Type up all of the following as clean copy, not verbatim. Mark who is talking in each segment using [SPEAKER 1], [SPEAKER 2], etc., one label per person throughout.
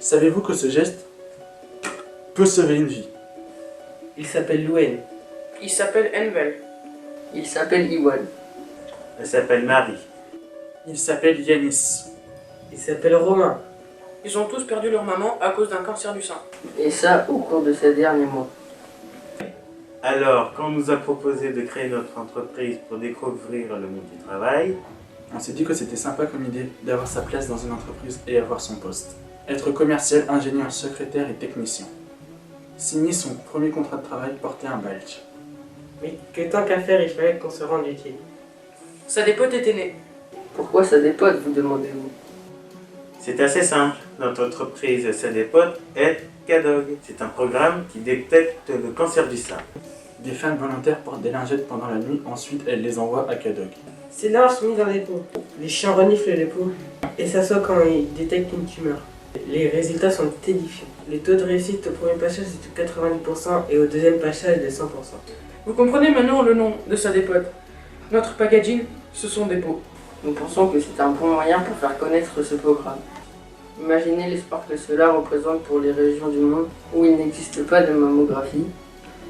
[SPEAKER 1] Savez-vous que ce geste peut sauver une vie?
[SPEAKER 2] Il s'appelle Louen.
[SPEAKER 3] Il s'appelle Envel.
[SPEAKER 2] Il s'appelle Iwan.
[SPEAKER 4] Elle s'appelle Marie.
[SPEAKER 1] Il s'appelle Yanis.
[SPEAKER 2] Il s'appelle Romain.
[SPEAKER 3] Ils ont tous perdu leur maman à cause d'un cancer du sein.
[SPEAKER 2] Et ça au cours de ces derniers mois.
[SPEAKER 4] Alors, quand on nous a proposé de créer notre entreprise pour découvrir le monde du travail,
[SPEAKER 1] On s'est dit que c'était sympa comme idée d'avoir sa place dans une entreprise et avoir son poste. Être commercial, ingénieur, secrétaire et technicien. Signer son premier contrat de travail, porter un badge.
[SPEAKER 2] Mais que tant qu'à faire, il fallait qu'on se rende utile.
[SPEAKER 3] Ça des potes était né.
[SPEAKER 2] Pourquoi ça dépote, vous demandez-vous?
[SPEAKER 4] c'est assez simple. Notre entreprise SADEPOT est CADOG. C'est un programme qui détecte le cancer du sein.
[SPEAKER 1] Des femmes volontaires portent des lingettes pendant la nuit, ensuite elles les envoient à CADOG.
[SPEAKER 2] Ces linges sont mis dans des pots. Les chiens reniflent les pots et s'assoient quand ils détectent une tumeur. Les résultats sont édifiants. Les taux de réussite au premier passage est de 90% et au deuxième passage de 100%.
[SPEAKER 3] Vous comprenez maintenant le nom de ça des potes. Notre packaging, ce sont des pots.
[SPEAKER 2] Nous pensons que c'est un bon moyen pour faire connaître ce programme. Imaginez l'espoir que cela représente pour les régions du monde où il n'existe pas de mammographie,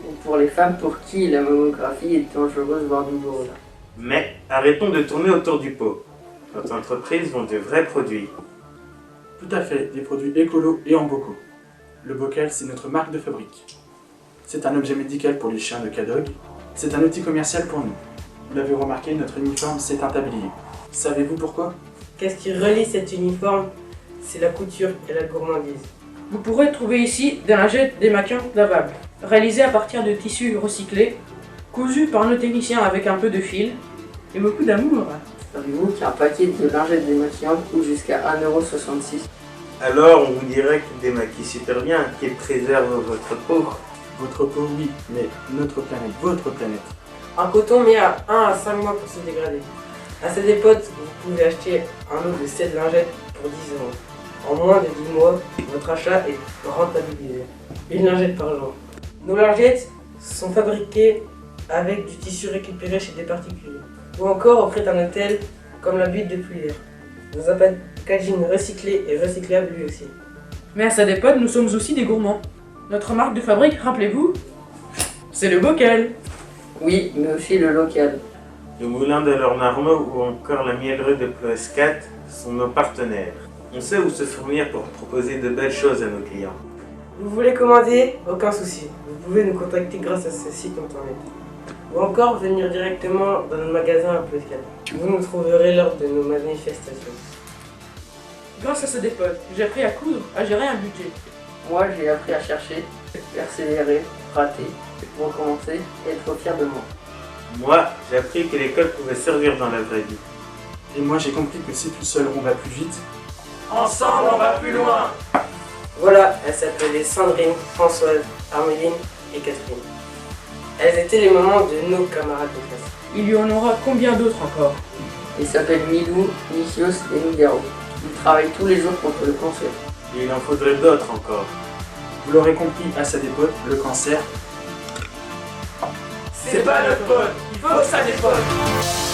[SPEAKER 2] ou pour les femmes pour qui la mammographie est dangereuse voire douloureuse.
[SPEAKER 4] Mais arrêtons de tourner autour du pot. Notre entreprise vend de vrais produits.
[SPEAKER 1] Tout à fait, des produits écolos et en bocaux. Le bocal, c'est notre marque de fabrique. C'est un objet médical pour les chiens de CADOG. C'est un outil commercial pour nous. Vous l'avez remarqué, notre uniforme, c'est un tablier. Savez-vous pourquoi?
[SPEAKER 2] Qu'est-ce qui relie cet uniforme? C'est la couture et la gourmandise.
[SPEAKER 3] Vous pourrez trouver ici des lingettes démaquillantes lavables, réalisées à partir de tissus recyclés, cousus par nos techniciens avec un peu de fil et beaucoup d'amour.
[SPEAKER 2] Savez-vous qu'un paquet de lingettes démaquillantes coûte jusqu'à 1,66 €?
[SPEAKER 4] Alors on vous dirait qu'il démaquille super bien, qu'il préserve votre peau.
[SPEAKER 1] Votre peau, oui, mais notre planète, votre planète.
[SPEAKER 2] Un coton met à 1 à 5 mois pour se dégrader. À ces dépotes, vous pouvez acheter un lot de 7 lingettes pour 10 €. En moins de 10 mois, votre achat est rentabilisé. Une lingette par jour. Nos lingettes sont fabriquées avec du tissu récupéré chez des particuliers, ou encore auprès d'un hôtel comme la butte de Puyer. Dans un packaging recyclé et recyclable lui aussi.
[SPEAKER 3] Mais à ça des potes, nous sommes aussi des gourmands. Notre marque de fabrique, rappelez-vous, c'est le bocal.
[SPEAKER 2] Oui, mais aussi le local.
[SPEAKER 4] Le moulin de l'Ornarmeau ou encore la miellerie de Ploescat sont nos partenaires. On sait où se fournir pour proposer de belles choses à nos clients.
[SPEAKER 2] Vous voulez commander? Aucun souci. Vous pouvez nous contacter grâce à ce site internet. Ou encore venir directement dans nos magasins à Ploescat. Vous nous trouverez lors de nos manifestations.
[SPEAKER 3] Grâce à ça des potes, j'ai appris à coudre, à gérer un budget.
[SPEAKER 2] Moi, j'ai appris à chercher, persévérer, rater, recommencer et être fier de moi.
[SPEAKER 4] Moi, j'ai appris que l'école pouvait servir dans la vraie vie.
[SPEAKER 1] Et moi, j'ai compris que si tout seul on va plus vite,
[SPEAKER 3] Ensemble, on va plus loin.
[SPEAKER 2] Voilà, elles s'appelaient Sandrine, Françoise, Armeline et Catherine. Elles étaient les mamans de nos camarades de classe.
[SPEAKER 3] Il y en aura combien d'autres encore?
[SPEAKER 2] Ils s'appellent Milou, Nicios et Nougaro. Ils travaillent tous les jours contre le cancer.
[SPEAKER 4] Et il en faudrait d'autres encore.
[SPEAKER 1] vous l'aurez compris, à sa dépote, le cancer,
[SPEAKER 3] C'est pas notre pote, il faut que ça dépote.